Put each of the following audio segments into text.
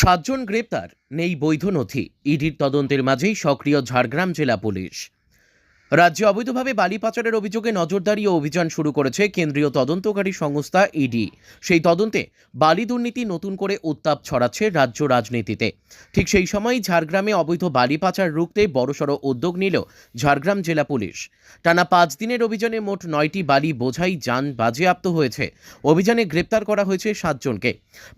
7 জন গ্রেপ্তার, নেই বৈধ নথি। ইডির তদন্তের মাঝেই সক্রিয় ঝাড়গ্রাম জেলা পুলিশ। রাজ্যে অবৈধভাবে বালি পাচারের অভিযোগে নজরদারি ও অভিযান শুরু করেছে কেন্দ্রীয় তদন্তকারী সংস্থা ইডি। সেই তদন্তে বালি দুর্নীতি নতুন করে উত্তাপ ছড়াচ্ছে রাজ্য রাজনীতিতে। ঠিক সেই সময়ই ঝাড়গ্রামে অবৈধ বালি পাচার রুখতে বড়সড় উদ্যোগ নিল ঝাড়গ্রাম জেলা পুলিশ। টানা 5 দিনের অভিযানে মোট 9টি বালি বোঝাই যান বাজেয়াপ্ত হয়েছে। অভিযানে গ্রেপ্তার করা হয়েছে 7 জনকে।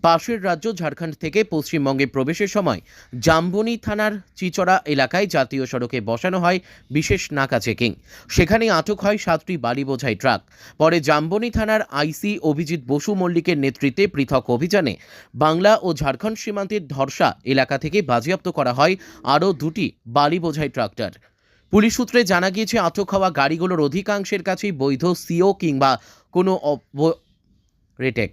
পাশের রাজ্য ঝাড়খণ্ড থেকে পশ্চিমবঙ্গে প্রবেশের সময় জামবনি থানার চিচড়া এলাকায় জাতীয় সড়কে বসানো হয় বিশেষ নাকা চেকিং। সেখানে আটক হয় 7টি বালি বোঝাই ট্রাক। পরে জামবনি থানার আইসি অভিজিৎ বসু মল্লিকের নেতৃত্বে পৃথক অভিযানে বাংলা ও ঝাড়খণ্ড সীমান্তের ধরসা এলাকা থেকে বাজেয়াপ্ত করা হয় আরও 2টি বালি বোঝাই ট্রাক্টর। পুলিশ সূত্রে জানা গিয়েছে, আটক হওয়া গাড়িগুলোর অধিকাংশের কাছেই বৈধ সিও কিংবা কোনো রেটেক।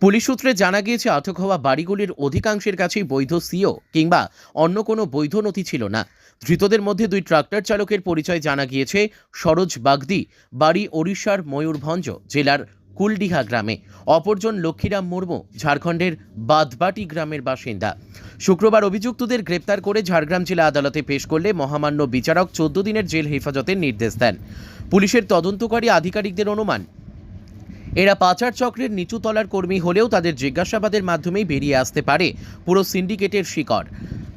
পুলিশ সূত্রে জানা গিয়েছে, আটক হওয়া বাড়িগুলির অধিকাংশের কাছেই বৈধ সিও কিংবা অন্য কোনো বৈধ নথি ছিল না। ধৃতদের মধ্যে 2 ট্রাক্টর চালকের পরিচয় জানা গিয়েছে। সরোজ বাগদি, বাড়ি ওড়িশার ময়ূরভঞ্জ জেলার কুলডিহা গ্রামে। অপরজন লক্ষ্মীরাম মুর্মু, ঝাড়খণ্ডের বাদবাটি গ্রামের বাসিন্দা। শুক্রবার অভিযুক্তদের গ্রেপ্তার করে ঝাড়গ্রাম জেলা আদালতে পেশ করলে মহামান্য বিচারক 14 দিনের জেল হেফাজতের নির্দেশ দেন। পুলিশের তদন্তকারী আধিকারিকদের অনুমান, এরা পাচার চক্রের নিচু তলার কর্মী হলেও তাদের জিজ্ঞাসাবাদের মাধ্যমেই বেরিয়ে আসতে পারে পুরো সিন্ডিকেটের শিকড়।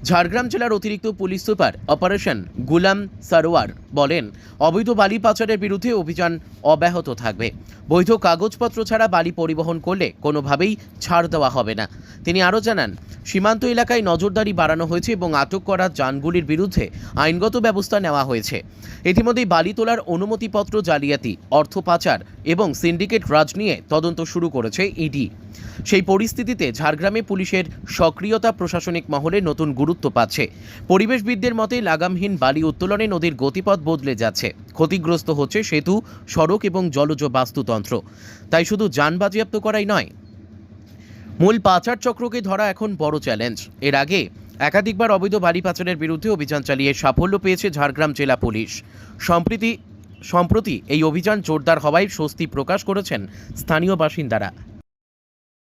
ঝাড়গ্রাম জেলার অতিরিক্ত পুলিশ সুপার অপারেশন গুলাম সারোয়ার বলেন, অবৈধ বালি পাচারের বিরুদ্ধে অভিযান অব্যাহত থাকবে। বৈধ কাগজপত্র ছাড়া বালি পরিবহন করলে কোনোভাবেই ছাড় দেওয়া হবে না। তিনি আরও জানান, সীমান্ত এলাকায় নজরদারি বাড়ানো হয়েছে এবং আটক করা যানগুলির বিরুদ্ধে আইনগত ব্যবস্থা নেওয়া হয়েছে। ইতিমধ্যেই বালি তোলার অনুমতিপত্র জালিয়াতি, অর্থ পাচার এবং সিন্ডিকেট রাজ নিয়ে তদন্ত শুরু করেছে ইডি। সেই পরিস্থিতিতে ঝাড়গ্রামে পুলিশের সক্রিয়তা প্রশাসনিক মহলে নতুন গুরুত্ব পাচ্ছে। পরিবেশবিদদের মতে, লাগামহীন বালি উত্তোলনে নদীর গতিপথ বদলে যাচ্ছে। ক্ষতিগ্রস্ত হচ্ছে সেতু, সড়ক এবং জলজ বাস্তুতন্ত্র। তাই শুধু যান বাজেয়াপ্ত করাই নয়, মূল পাচার চক্রকে ধরা এখন বড় চ্যালেঞ্জ। এর আগে একাধিকবার অবৈধ বালি পাচারের বিরুদ্ধে অভিযান চালিয়ে সাফল্য পেয়েছে ঝাড়গ্রাম জেলা পুলিশ। সম্প্রতি এই অভিযান জোরদার হওয়ায় স্বস্তি প্রকাশ করেছেন স্থানীয় বাসিন্দারা।